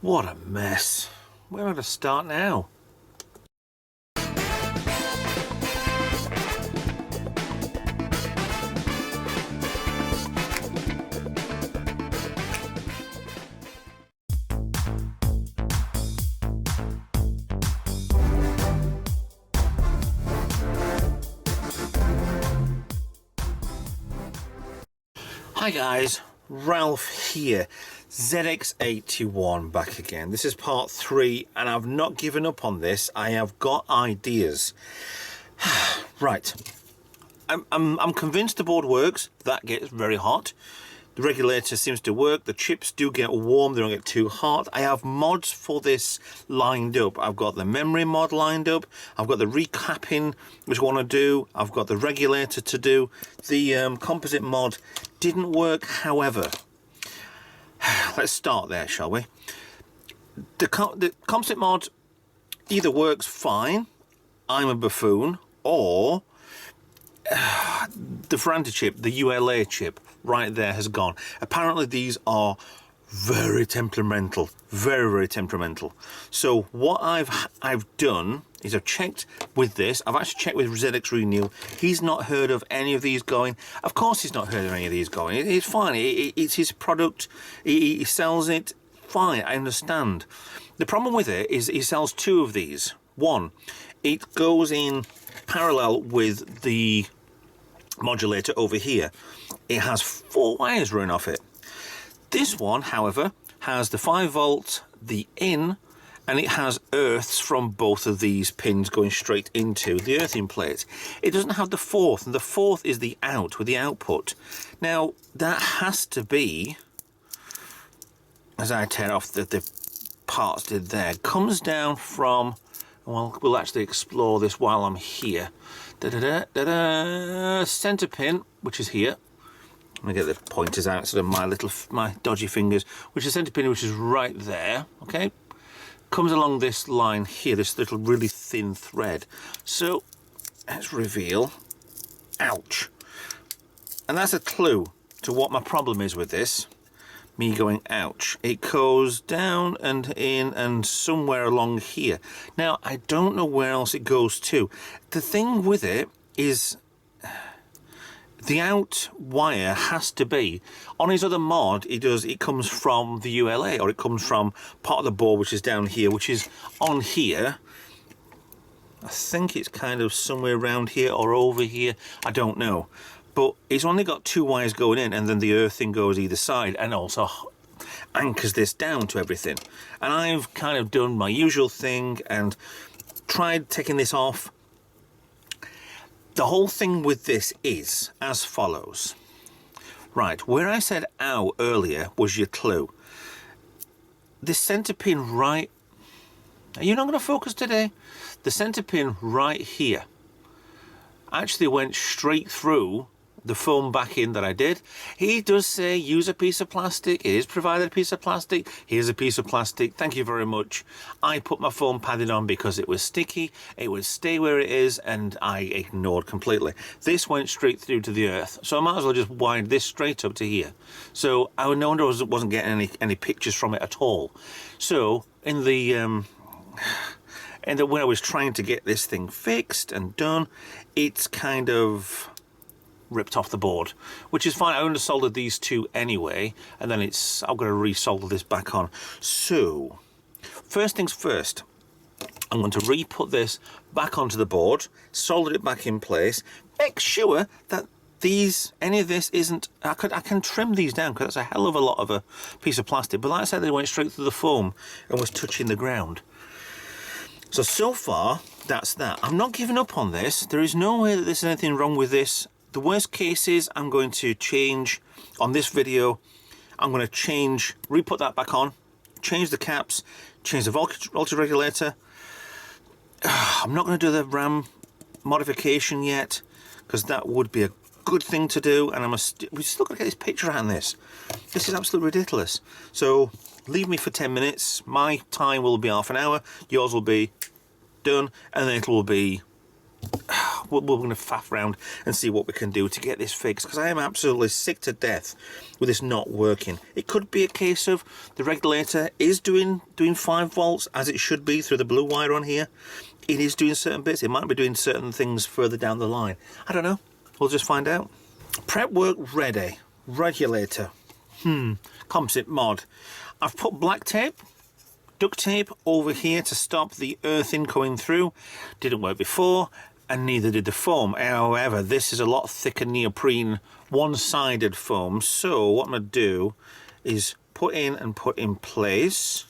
What a mess. Where am I to start now? Hi guys, Ralph here, ZX81 back again. This is part 3 and I've not given up on this. I have got ideas. Right, I'm convinced the board works. That gets very hot. The regulator seems to work. The chips do get warm, they don't get too hot. I have mods for this lined up. I've got the memory mod lined up. I've got the recapping, which I want to do. I've got the regulator to do. The composite mod didn't work, however. Let's start there, shall we? The composite mod either works fine, I'm a buffoon, or the Ferranti chip, the ULA chip, right there has gone. Apparently these are very temperamental, very temperamental. So what I've done is I've checked with this. I've actually checked with ZX Renewal. He's not heard of any of these going. Of course he's not heard of any of these going. It's fine. It's his product. He sells it. Fine, I understand. The problem with it is he sells 2 of these. One, it goes in parallel with the modulator over here. It has 4 wires running off it. This one, however, has the 5 volt, the in, and it has earths from both of these pins going straight into the earthing plate. It doesn't have the 4th, and the 4th is the out with the output. Now that has to be, as I tear off the parts did there, comes down from, well, we'll actually explore this while I'm here. Center pin, which is here. Let me get the pointers out instead of my dodgy fingers, which is center pin, which is right there. Okay, comes along this line here, this little really thin thread. So let's reveal. Ouch! And that's a clue to what my problem is with this. Me going ouch. It goes down and in and somewhere along here. Now I don't know where else it goes to. The thing with it is the out wire has to be on his other mod. It comes from the ULA, or it comes from part of the board which is down here, which is on here. I think it's kind of somewhere around here or over here, I don't know. But it's only got 2 wires going in, and then the earthing goes either side and also anchors this down to everything. And I've kind of done my usual thing and tried taking this off. The whole thing with this is as follows. Right, where I said ow earlier was your clue. The center pin right... Are you not going to focus today? The center pin right here actually went straight through the foam backing that I did. He does say use a piece of plastic. It is provided a piece of plastic. Here's a piece of plastic. Thank you very much. I put my foam padding on because it was sticky. It would stay where it is, and I ignored completely. This went straight through to the earth, so I might as well just wind this straight up to here. So I no wonder I wasn't getting any pictures from it at all. So in the when I was trying to get this thing fixed and done, it's kind of ripped off the board, which is fine. I undersoldered these 2 anyway, and then I'm going to resolder this back on. So first things first, I'm going to re-put this back onto the board, solder it back in place, make sure that any of this isn't, I can trim these down because that's a hell of a lot of a piece of plastic, but like I said, they went straight through the foam and was touching the ground. So far, that's that. I'm not giving up on this. There is no way that there's anything wrong with this. The worst case is I'm going to change, on this video, I'm going to re-put that back on, change the caps, change the voltage regulator. I'm not going to do the RAM modification yet, because that would be a good thing to do, and we still got to get this picture out on this. This is absolutely ridiculous. So leave me for 10 minutes. My time will be half an hour. Yours will be done, and then it will be we're going to faff around and see what we can do to get this fixed, because I am absolutely sick to death with this not working. It could be a case of the regulator is doing 5 volts as it should be through the blue wire on here. It is doing certain bits. It might be doing certain things further down the line. I don't know. We'll just find out. Prep work ready. Regulator. Composite mod. I've put black tape, duct tape over here to stop the earthing coming through. Didn't work before, and neither did the foam. However, this is a lot thicker neoprene, one-sided foam. So what I'm going to do is put in place.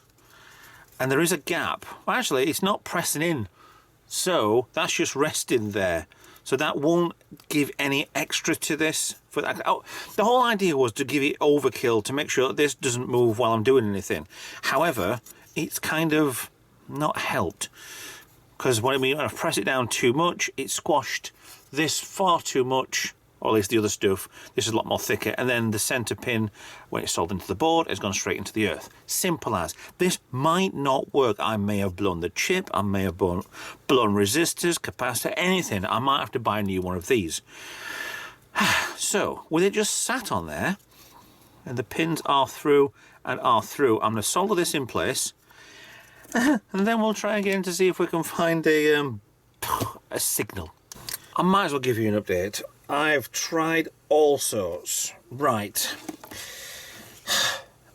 And there is a gap. Well, actually, it's not pressing in. So that's just resting there. So that won't give any extra to this. For that. Oh, the whole idea was to give it overkill to make sure that this doesn't move while I'm doing anything. However, it's kind of not helped, because when I press it down too much, it squashed this far too much, or at least the other stuff. This is a lot more thicker, and then the center pin, when it's soldered into the board, has gone straight into the earth. Simple as. This might not work. I may have blown the chip, I may have blown resistors, capacitor, anything. I might have to buy a new one of these. So, with it just sat on there, and the pins are through and are through, I'm going to solder this in place, and then we'll try again to see if we can find a signal. I might as well give you an update. I've tried all sorts. Right.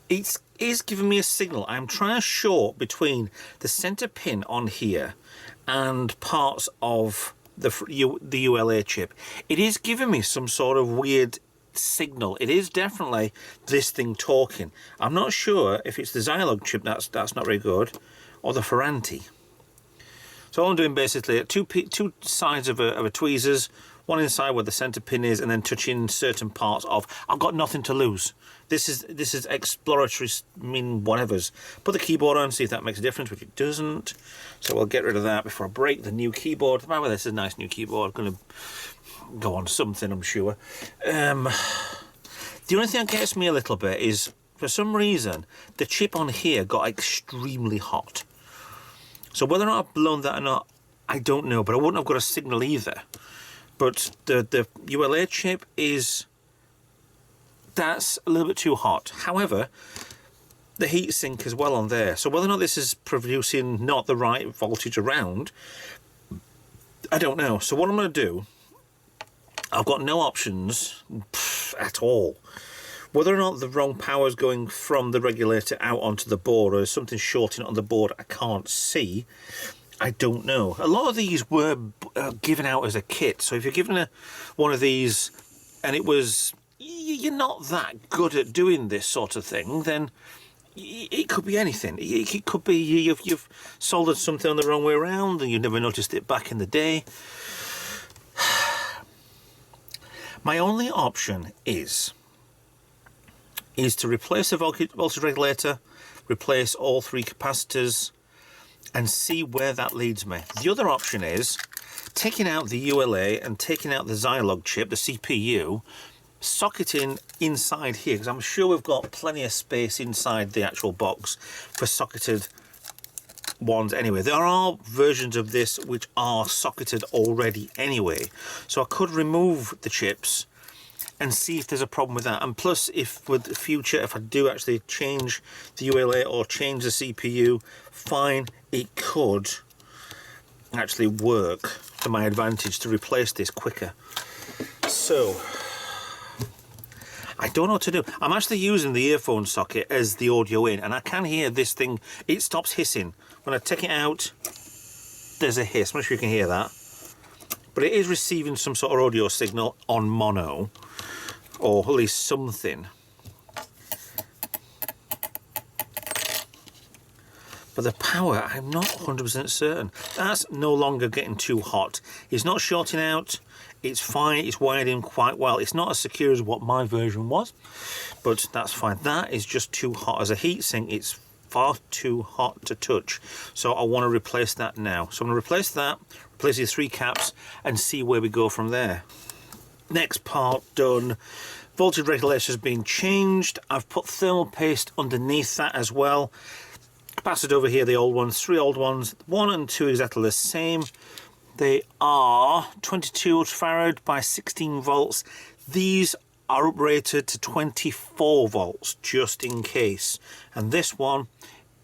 It is giving me a signal. I'm trying to short between the center pin on here and parts of the ULA chip. It is giving me some sort of weird signal. It is definitely this thing talking. I'm not sure if it's the Zilog chip that's not very good, or the Ferranti. So all I'm doing basically two sides of a tweezers, one inside where the center pin is, and then touching certain parts of. I've got nothing to lose. This is exploratory, whatevers. Put the keyboard on, see if that makes a difference, which it doesn't. So we'll get rid of that before I break the new keyboard. By the way, this is a nice new keyboard. Going to go on something, I'm sure. The only thing that gets me a little bit is, for some reason, the chip on here got extremely hot. So whether or not I've blown that or not, I don't know, but I wouldn't have got a signal either. But the ULA chip that's a little bit too hot. However, the heatsink is well on there. So whether or not this is producing not the right voltage around, I don't know. So what I'm going to do, I've got no options at all. Whether or not the wrong power is going from the regulator out onto the board, or is something shorting on the board I can't see, I don't know. A lot of these were given out as a kit. So if you're given one of these and it was, you're not that good at doing this sort of thing, then it could be anything. It could be you've soldered something on the wrong way around and you never noticed it back in the day. My only option is to replace the voltage regulator, replace all 3 capacitors, and see where that leads me. The other option is taking out the ULA and taking out the Zilog chip, the CPU, socketing inside here, because I'm sure we've got plenty of space inside the actual box for socketed ones anyway. There are versions of this which are socketed already anyway, so I could remove the chips and see if there's a problem with that. And plus, if with the future, if I do actually change the ULA or change the CPU, fine, it could actually work to my advantage to replace this quicker. So I don't know what to do. I'm actually using the earphone socket as the audio in, and I can hear this thing. It stops hissing. When I take it out, there's a hiss. I'm not sure you can hear that. But it is receiving some sort of audio signal on mono, or at least something. But the power, I'm not 100% certain. That's no longer getting too hot. It's not shorting out. It's fine. It's wired in quite well. It's not as secure as what my version was, but that's fine. That is just too hot. As a heatsink, it's far too hot to touch. So I want to replace that now. So I'm going to replace that, replace these 3 caps, and see where we go from there. Next part done. Voltage regulator has been changed. I've put thermal paste underneath that as well. Capacitor over here, the old ones, 3 old ones, 1 and 2 exactly the same. They are 22 ultrafarad by 16 volts. These are uprated to 24 volts just in case. And this one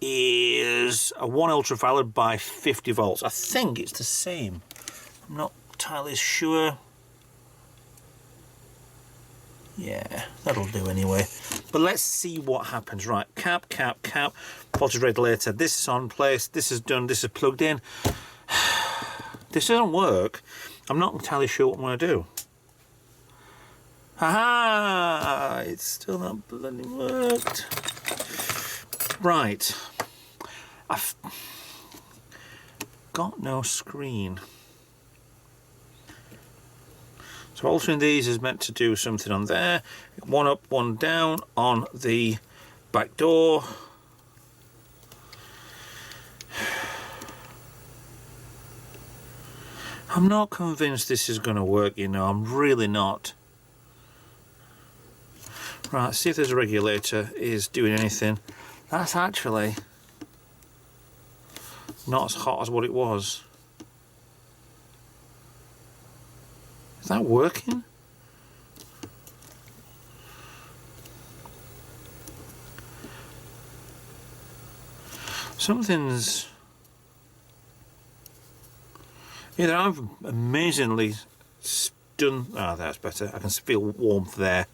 is a 1 ultrafarad by 50 volts. I think it's the same. I'm not entirely sure. Yeah, that'll do anyway. But let's see what happens. Right, cap, voltage regulator. This is on place. This is done. This is plugged in. This doesn't work. I'm not entirely sure what I'm going to do. Aha! It's still not bloody worked. Right. I've got no screen. So altering these is meant to do something on there. One up, one down on the back door. I'm not convinced this is going to work, you know. I'm really not. Right, see if this regulator is doing anything. That's actually not as hot as what it was. Is that working? Something's... Either I'm amazingly done... Ah, that's better. I can feel warmth there.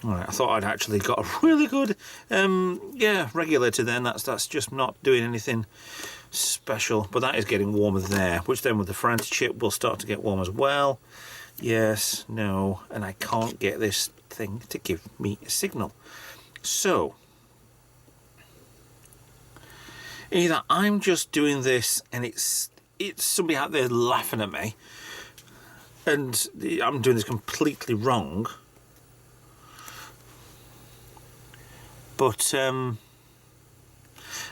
Alright, I thought I'd actually got a really good yeah, regulator then. That's just not doing anything special, but that is getting warmer there, which then with the Ferranti chip will start to get warm as well. Yes, no, and I can't get this thing to give me a signal. So either I'm just doing this and it's somebody out there laughing at me and I'm doing this completely wrong, but I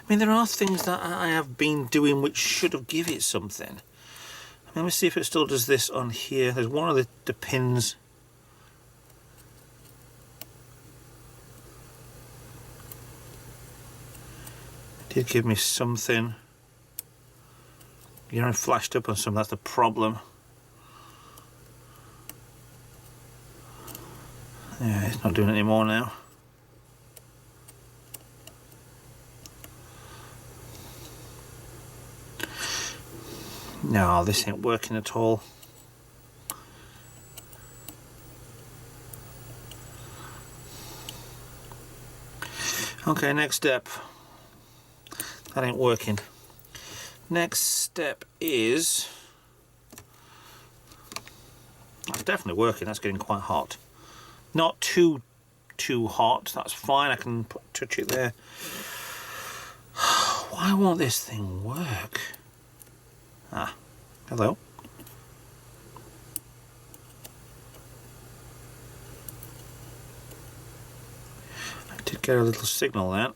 mean, there are things that I have been doing which should have given it something. Let me see if it still does this on here. There's one of the pins. It did give me something. You know, it flashed up on some, that's the problem. Yeah, it's not doing it anymore now. No, this ain't working at all. Okay, next step. That ain't working. Next step is... That's definitely working, that's getting quite hot. Not too hot, that's fine, I can touch it there. Why won't this thing work? Ah, hello. I did get a little signal there.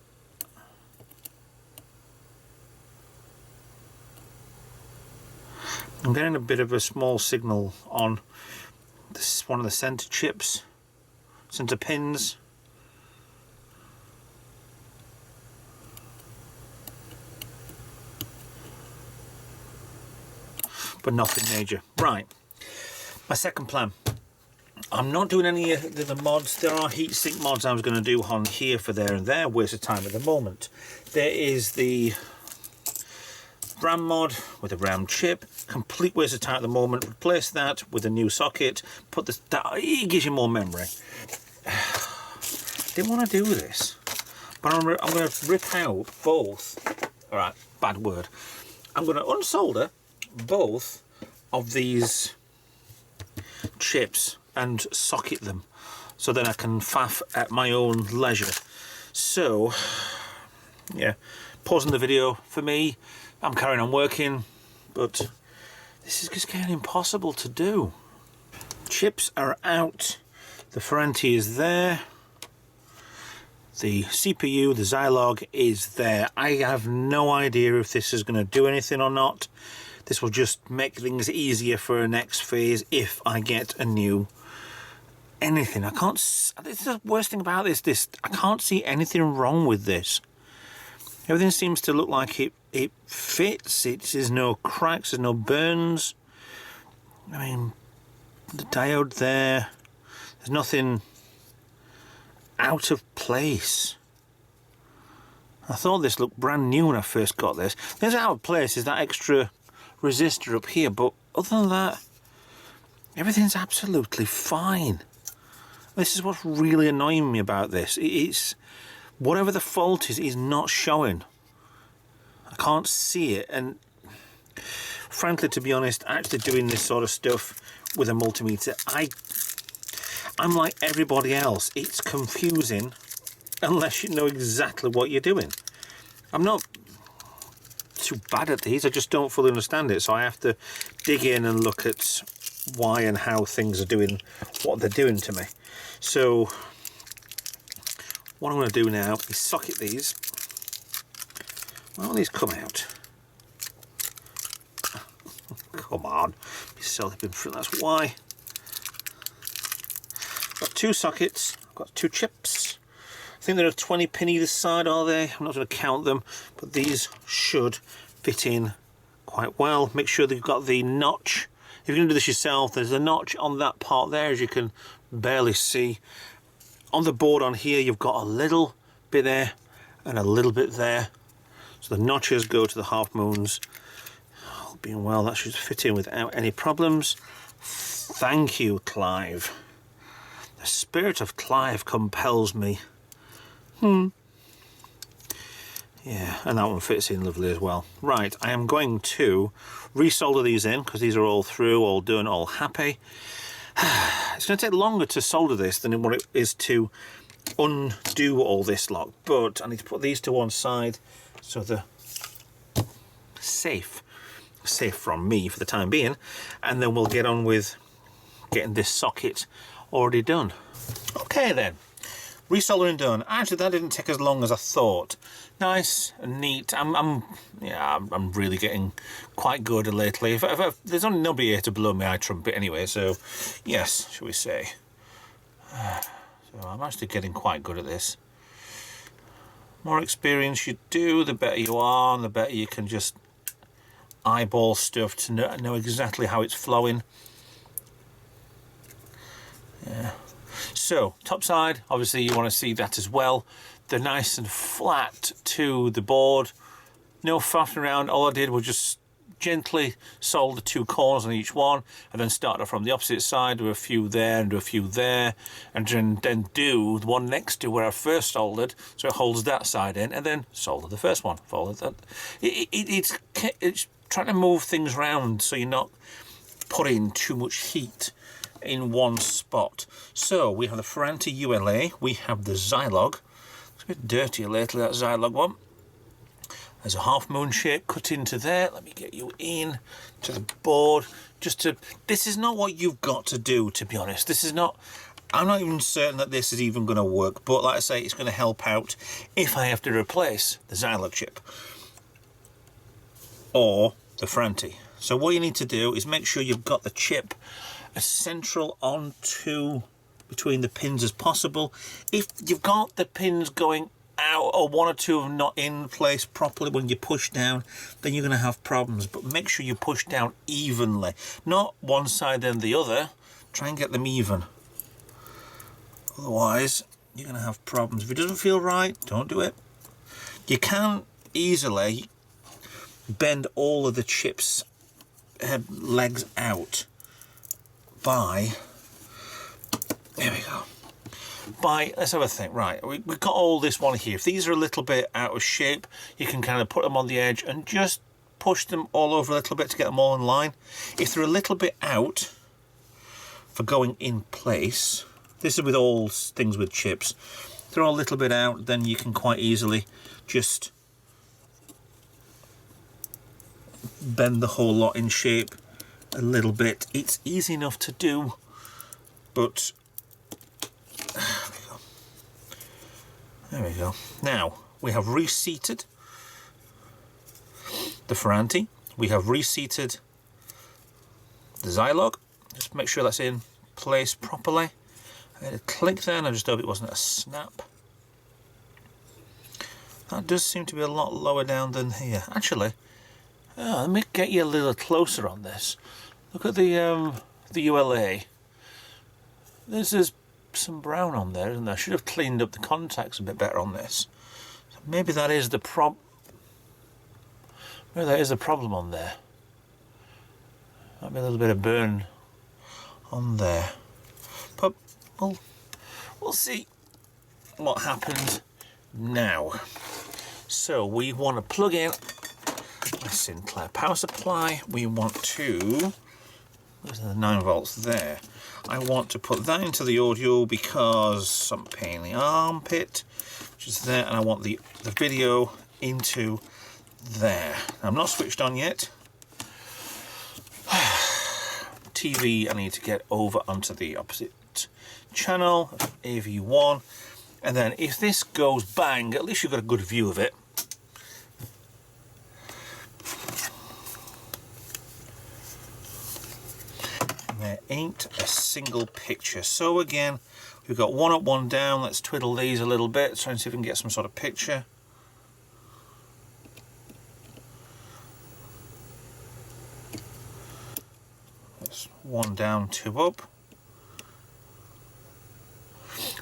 I'm getting a bit of a small signal on this one of the center chips, center pins. But nothing major. Right, my second plan. I'm not doing any of the mods. There are heatsink mods I was going to do on here for there and there. Waste of time at the moment. There is the RAM mod with a RAM chip. Complete waste of time at the moment. Replace that with a new socket. Put this. It gives you more memory. Didn't want to do this, but I'm going to rip out both. All right, bad word. I'm going to unsolder both of these chips and socket them so then I can faff at my own leisure. So yeah, pausing the video for me. I'm carrying on working, but this is just getting impossible to do. Chips are out, the Ferranti is there, the CPU, the Zilog is there. I have no idea if this is going to do anything or not. This will just make things easier for a next phase if I get a new anything. I can't. This is the worst thing about this. I can't see anything wrong with this. Everything seems to look like it fits. There's no cracks, there's no burns. I mean, the diode there, there's nothing out of place. I thought this looked brand new when I first got this. There's out of place is that extra resistor up here, but other than that, everything's absolutely fine. This is what's really annoying me about this. It's whatever the fault is not showing. I can't see it, and frankly, to be honest, actually doing this sort of stuff with a multimeter, I'm like everybody else. It's confusing unless you know exactly what you're doing. I'm not too bad at these, I just don't fully understand it, so I have to dig in and look at why and how things are doing what they're doing to me. So what I'm going to do now is socket these. Why don't these come out? Come on, that's why. Got two sockets, got two chips. I think they're a 20 pin either side, are they? I'm not going to count them, but these should fit in quite well. Make sure that you've got the notch. If you're going to do this yourself, there's a notch on that part there, as you can barely see. On the board on here, you've got a little bit there and a little bit there. So the notches go to the half moons. All being well, that should fit in without any problems. Thank you, Clive. The spirit of Clive compels me. Yeah, and that one fits in lovely as well. Right, I am going to resolder these in because these are all through, all done, all happy. It's going to take longer to solder this than what it is to undo all this lot, but I need to put these to one side so they're safe from me for the time being, and then we'll get on with getting this socket already done. Okay then. Resoldering done. Actually, that didn't take as long as I thought. Nice and neat. I'm really getting quite good lately. There's only nobody here to blow my eye trumpet anyway, so yes, shall we say. So I'm actually getting quite good at this. More experience you do, the better you are, and the better you can just eyeball stuff to know exactly how it's flowing. Yeah. So, top side, obviously you want to see that as well. They're nice and flat to the board. No faffing around. All I did was just gently solder two corners on each one, and then start off from the opposite side, do a few there and do a few there, and then do the one next to where I first soldered, so it holds that side in, and then solder the first one. Follow that. It's trying to move things around so you're not putting too much heat in one spot. So we have the Ferranti ULA, we have the Zilog. It's a bit dirtier lately, that Zilog one. There's a half moon shape cut into there. Let me get you in to the board. This is not what you've got to do, to be honest. This is not, I'm not even certain that this is even going to work, but like I say, it's going to help out if I have to replace the Zilog chip or the Ferranti. So what you need to do is make sure you've got the chip as central onto between the pins as possible. If you've got the pins going out or one or two of them not in place properly when you push down, then you're going to have problems. But make sure you push down evenly, not one side then the other. Try and get them even, otherwise you're going to have problems. If it doesn't feel right, don't do it. You can easily bend all of the chips legs out by, there we go, by, let's have a think. Right, we've got all this one here. If these are a little bit out of shape, you can kind of put them on the edge and just push them all over a little bit to get them all in line. If they're a little bit out for going in place, this is with all things with chips, if they're all a little bit out, then you can quite easily just bend the whole lot in shape a little bit. It's easy enough to do, but there we go. Now we have reseated the Ferranti, we have reseated the Zilog. Just make sure that's in place properly. I had a click there and I just hope it wasn't a snap. That does seem to be a lot lower down than here. Actually, let me get you a little closer on this. Look at the ULA. There's some brown on there, and I should have cleaned up the contacts a bit better on this. So maybe that is the maybe that is the problem on there. Might be a little bit of burn on there, but we'll see what happens now. So we want to plug in my Sinclair power supply. We want to, there's the 9 volts there. I want to put that into the audio because I'm pain in the armpit, which is there, and I want the video into there. I'm not switched on yet. TV, I need to get over onto the opposite channel, AV1, and then if this goes bang, at least you've got a good view of it. And there ain't a single picture. So again, we've got one up, one down. Let's twiddle these a little bit, try and see if we can get some sort of picture. One down, two up.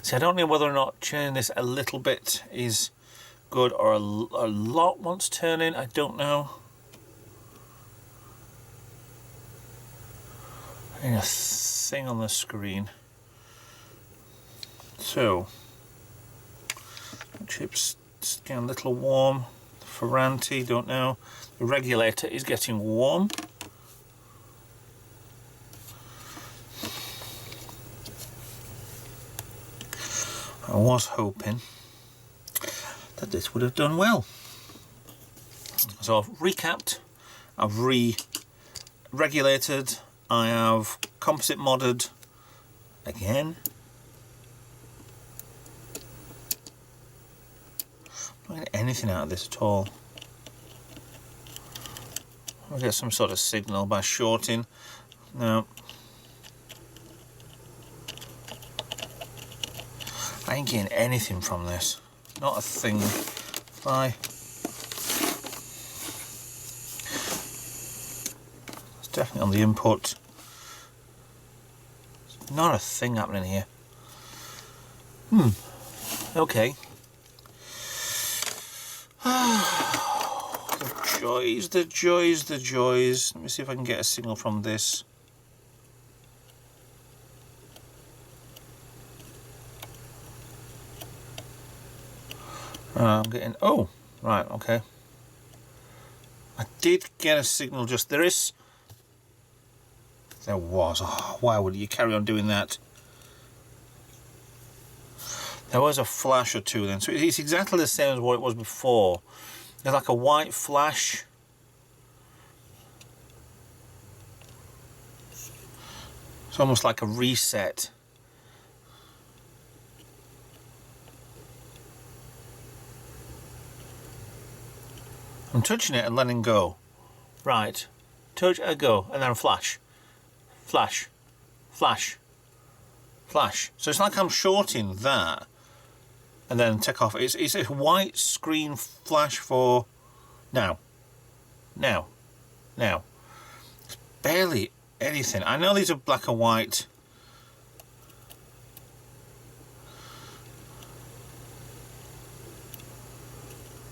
See, I don't know whether or not turning this a little bit is good or a lot wants turning. I don't know. And a thing on the screen. So, the chip's getting a little warm. Ferranti, don't know. The regulator is getting warm. I was hoping that this would have done well. So I've recapped, I've re-regulated, I have composite modded again. I'm not getting anything out of this at all. I'll get some sort of signal by shorting. No. I ain't getting anything from this. Not a thing. It's definitely on the input. There's not a thing happening here. Okay. The joys, the joys, the joys. Let me see if I can get a signal from this. I'm getting, oh, right, okay. I did get a signal just, there was, oh, why would you carry on doing that? There was a flash or two then, so it's exactly the same as what it was before. There's like a white flash. It's almost like a reset. I'm touching it and letting go. Right. Touch and go. And then flash. Flash. Flash. Flash. So it's like I'm shorting that. And then take off. It's a white screen flash for now. Now. Now. It's barely anything. I know these are black and white.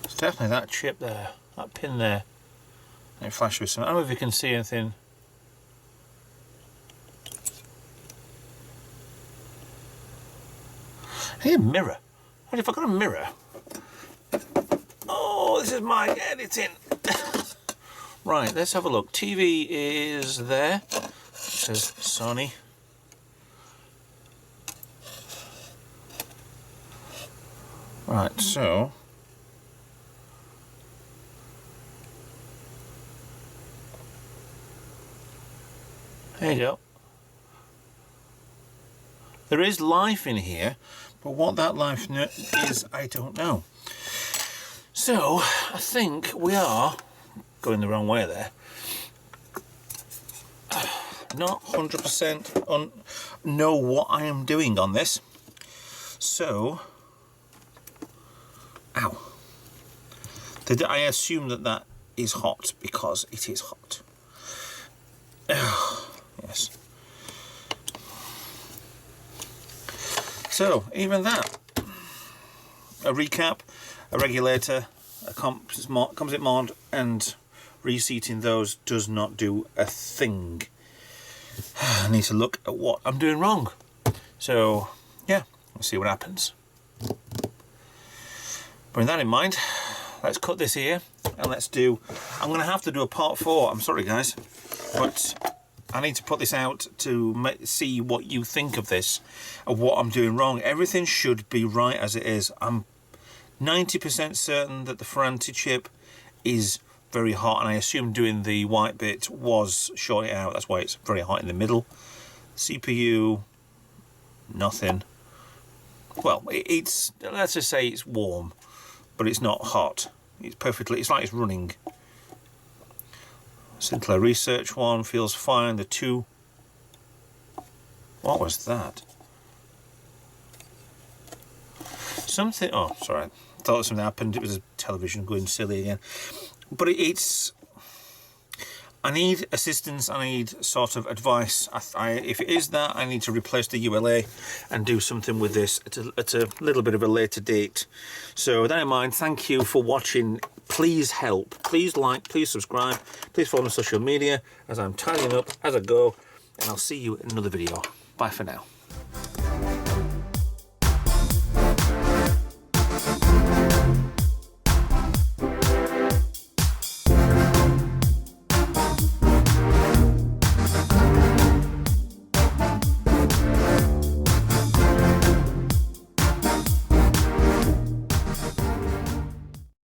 It's definitely that chip there. That pin there. And it flashes with some. I don't know if you can see anything. Hey, a mirror. What if I got a mirror? Oh, this is my editing. Right, let's have a look. TV is there. It says Sony. Right, so. There you go. There is life in here, but what that life is, I don't know. So, I think we are going the wrong way there. Not 100% know what I am doing on this. So, ow. I assume that that is hot because it is hot. Yes. So, even that. A recap, a regulator, a composite mod, and reseating those does not do a thing. I need to look at what I'm doing wrong. So, yeah, we'll see what happens. Bearing that in mind, let's cut this here and let's do... I'm going to have to do a part 4. I'm sorry, guys, but I need to put this out to see what you think of this and what I'm doing wrong. Everything should be right as it is. I'm 90% certain that the Ferranti chip is very hot, and I assume doing the white bit was shorting it out. That's why it's very hot in the middle. CPU, nothing. Well, it's, let's just say it's warm, but it's not hot. It's perfectly, it's like it's running. Sinclair Research one feels fine. The two, what was that? Something, oh, sorry. I thought something happened. It was a television going silly again. But it's, I need assistance, I need sort of advice. If it is that, I need to replace the ULA and do something with this at a little bit of a later date. So with that in mind, thank you for watching. Please help. Please like, please subscribe, please follow me on social media as I'm tidying up as I go, and I'll see you in another video. Bye for now.